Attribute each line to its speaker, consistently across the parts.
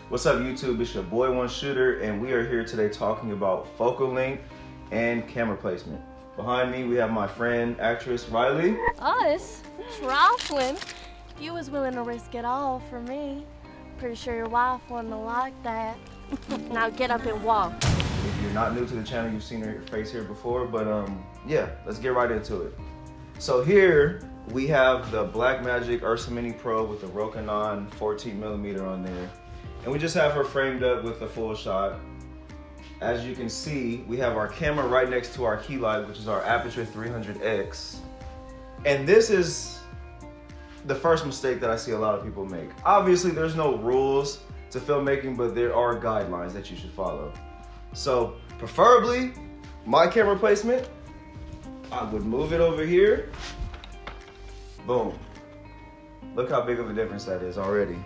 Speaker 1: What's up, YouTube? It's your boy One Shooter, and we are here today talking about focal length and camera placement. Behind me, we have my friend, actress Ryley.
Speaker 2: Us? Trifling? You was willing to risk it all for me. Pretty sure your wife wouldn't like that. Now get up and walk.
Speaker 1: If you're not new to the channel, you've seen her face here before, but yeah, let's get right into it. So here we have the Blackmagic Ursa Mini Pro with the Rokinon 14mm on there. And we just have her framed up with the full shot. As you can see, we have our camera right next to our key light, which is our Aperture 300X. And this is the first mistake that I see a lot of people make. Obviously, there's no rules to filmmaking, but there are guidelines that you should follow. So, preferably, my camera placement, I would move it over here. Boom. Look how big of a difference that is already.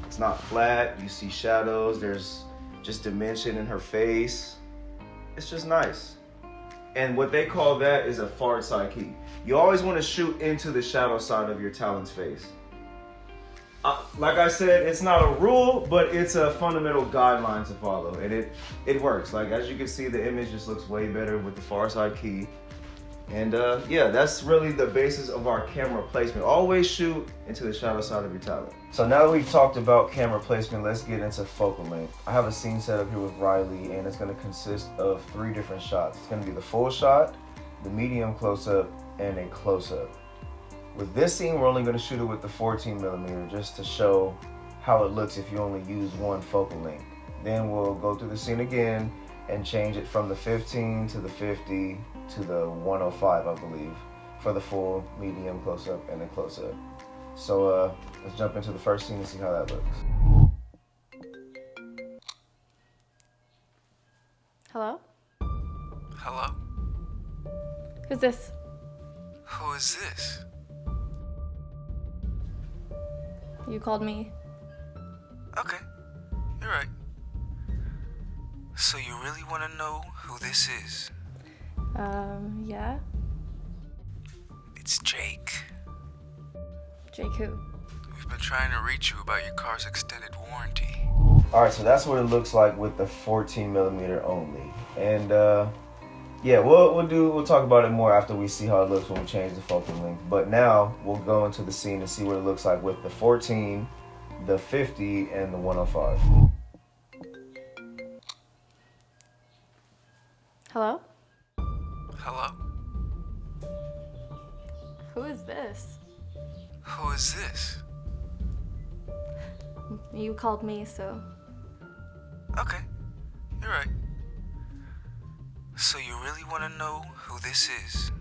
Speaker 1: It's not flat, you see shadows, there's just dimension in her face. It's just nice. And what they call that is a far side key. You always want to shoot into the shadow side of your talent's face. Like I said, it's not a rule, but it's a fundamental guideline to follow, and it works. Like, as you can see, the image just looks way better with the far side key. And yeah, that's really the basis of our camera placement. Always shoot into the shadow side of your talent. So now that we've talked about camera placement, let's get into focal length. I have a scene set up here with Ryley, and it's going to consist of 3 different shots. It's going to be the full shot, the medium close-up, and a close-up. With this scene, we're only going to shoot it with the 14mm just to show how it looks if you only use one focal length. Then we'll go through the scene again and change it from the 15 to the 50 to the 105, I believe, for the full, medium, close-up, and the close-up. So let's jump into the first scene and see how that looks.
Speaker 2: Hello?
Speaker 3: Hello?
Speaker 2: Who's this?
Speaker 3: Who is this?
Speaker 2: You called me.
Speaker 3: Okay, you're right. So you really want to know who this is?
Speaker 2: Yeah?
Speaker 3: It's Jake.
Speaker 2: Jake who?
Speaker 3: We've been trying to reach you about your car's extended warranty.
Speaker 1: Alright, so that's what it looks like with the 14mm only. And yeah, we'll talk about it more after we see how it looks when we change the focal length. But now we'll go into the scene and see what it looks like with the 14, the 50, and the 105.
Speaker 2: Hello?
Speaker 3: Hello?
Speaker 2: Who is this?
Speaker 3: Who is this?
Speaker 2: You called me, so...
Speaker 3: Okay, you're right. So you really want to know who this is?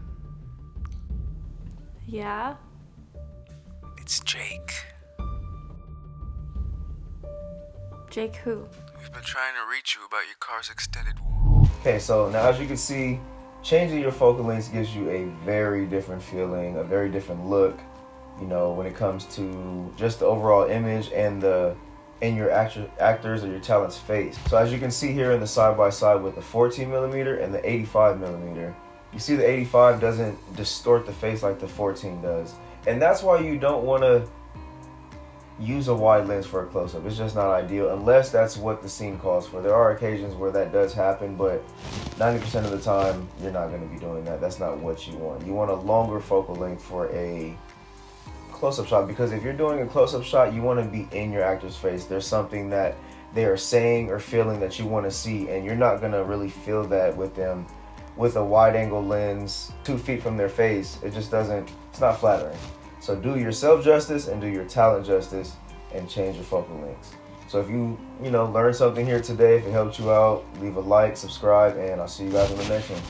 Speaker 2: Yeah?
Speaker 3: It's Jake.
Speaker 2: Jake who?
Speaker 3: We've been trying to reach you about your car's extended warranty.
Speaker 1: Okay, so now as you can see, changing your focal lengths gives you a very different feeling, a very different look, you know, when it comes to just the overall image and your actors or your talent's face. So as you can see here in the side-by-side with the 14mm and the 85mm, you see the 85 doesn't distort the face like the 14 does. And that's why you don't want to use a wide lens for a close-up. It's just not ideal unless that's what the scene calls for. There are occasions where that does happen, but 90% of the time you're not going to be doing that. That's not what you want. You want a longer focal length for a close-up shot, because if you're doing a close-up shot, you want to be in your actor's face. There's something that they are saying or feeling that you want to see, and you're not going to really feel that with them with a wide-angle lens 2 feet from their face. It just doesn't, it's not flattering. So do yourself justice and do your talent justice and change your focal lengths. So if you learned something here today, if it helped you out, leave a like, subscribe, and I'll see you guys in the next one.